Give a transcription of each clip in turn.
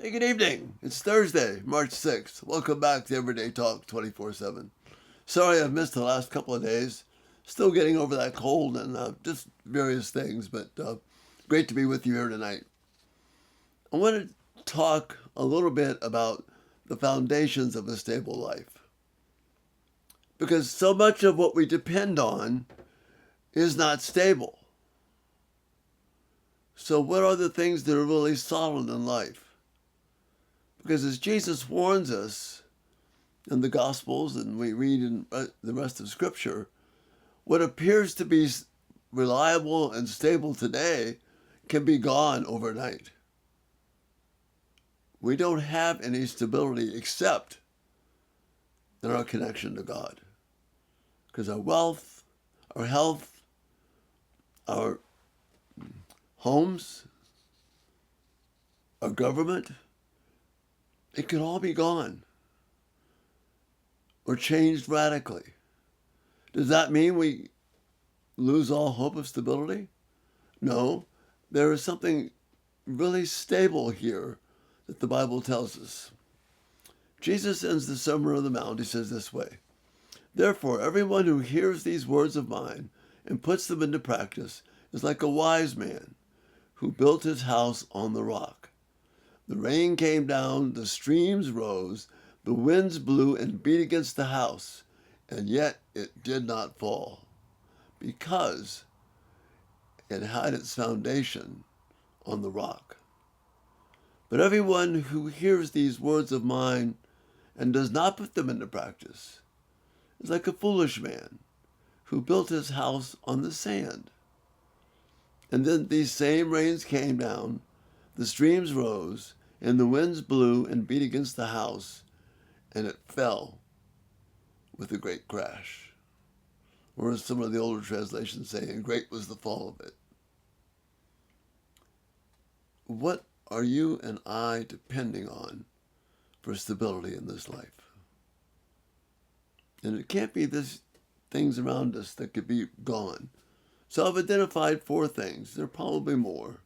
Hey, good evening. It's Thursday, March 6th. Welcome back to Everyday Talk 24/7. Sorry I've missed the last couple of days. Still getting over that cold and just various things, but great to be with you here tonight. I want to talk a little bit about the foundations of a stable life. Because so much of what we depend on is not stable. So, what are the things that are really solid in life? Because as Jesus warns us, in the Gospels and we read in the rest of Scripture, what appears to be reliable and stable today can be gone overnight. We don't have any stability except in our connection to God. Because our wealth, our health, our homes, our government, it can all be gone or changed radically. Does that mean we lose all hope of stability? No, there is something really stable here that the Bible tells us. Jesus ends the Sermon on the Mount, he says this way: Therefore, everyone who hears these words of mine and puts them into practice is like a wise man who built his house on the rock. The rain came down, the streams rose, the winds blew and beat against the house, and yet it did not fall, because it had its foundation on the rock. But everyone who hears these words of mine and does not put them into practice is like a foolish man who built his house on the sand. And then these same rains came down, the streams rose, and the winds blew and beat against the house, and it fell with a great crash. Or as some of the older translations say, and great was the fall of it. What are you and I depending on for stability in this life? And it can't be these things around us that could be gone. So I've identified 4 things. There are probably more.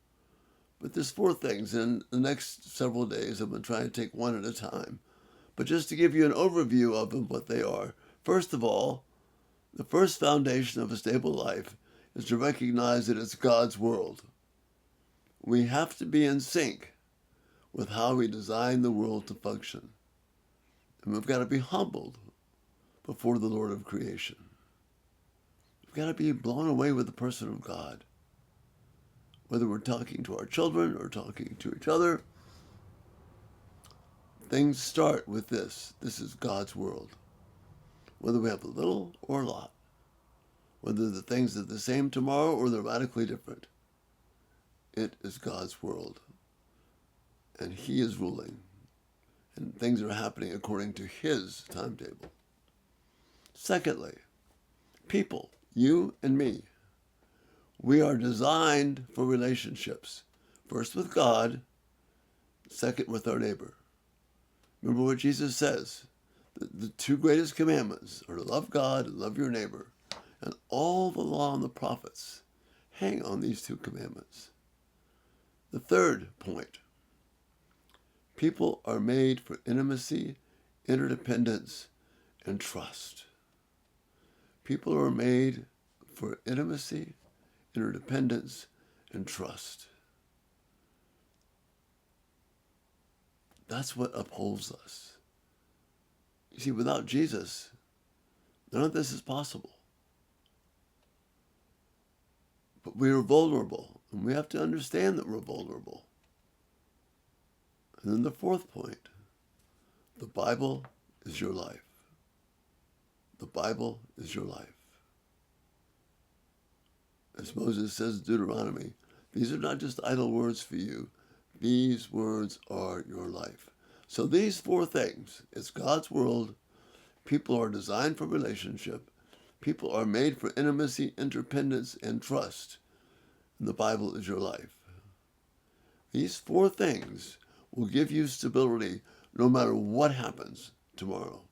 But there's 4 things. In the next several days, I'm going to try and take one at a time. But just to give you an overview of them, what they are. First of all, the first foundation of a stable life is to recognize that it's God's world. We have to be in sync with how we design the world to function. And we've got to be humbled before the Lord of creation. We've got to be blown away with the person of God. Whether we're talking to our children or talking to each other, things start with this. This is God's world. Whether we have a little or a lot. Whether the things are the same tomorrow or they're radically different. It is God's world. And He is ruling. And things are happening according to His timetable. Secondly, people, you and me, we are designed for relationships. First with God, second with our neighbor. Remember what Jesus says. The 2 greatest commandments are to love God and love your neighbor. And all the law and the prophets hang on these 2 commandments. The third point, people are made for intimacy, interdependence, and trust. People are made for intimacy, interdependence, and trust. That's what upholds us. You see, without Jesus, none of this is possible. But we are vulnerable, and we have to understand that we're vulnerable. And then the fourth point, the Bible is your life. The Bible is your life. As Moses says in Deuteronomy, these are not just idle words for you. These words are your life. So these 4 things, it's God's world, people are designed for relationship, people are made for intimacy, interdependence, and trust, and the Bible is your life. These 4 things will give you stability no matter what happens tomorrow,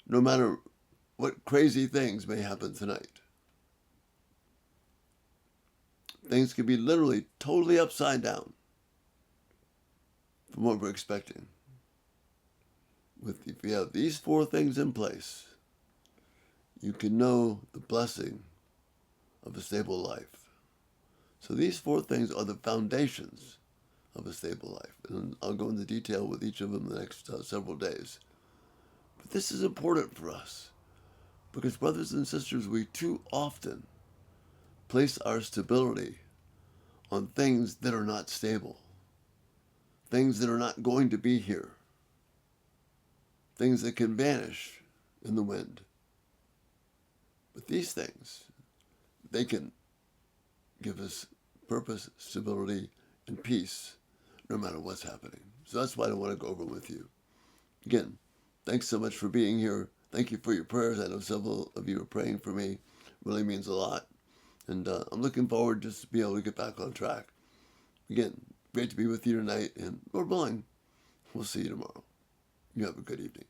no matter what crazy things may happen tonight. Things can be literally totally upside down. from what we're expecting. If you have these four things in place, you can know the blessing of a stable life. So these four things are the foundations of a stable life. And I'll go into detail with each of them in the next several days. But this is important for us because, brothers and sisters, we too often place our stability on things that are not stable, things that are not going to be here, things that can vanish in the wind. But these things, they can give us purpose, stability, and peace no matter what's happening. So that's why I want to go over with you. Again, thanks so much for being here. Thank you for your prayers. I know several of you are praying for me. It really means a lot. And I'm looking forward just to be able to get back on track. Again, great to be with you tonight. And Lord willing, we'll see you tomorrow. You have a good evening.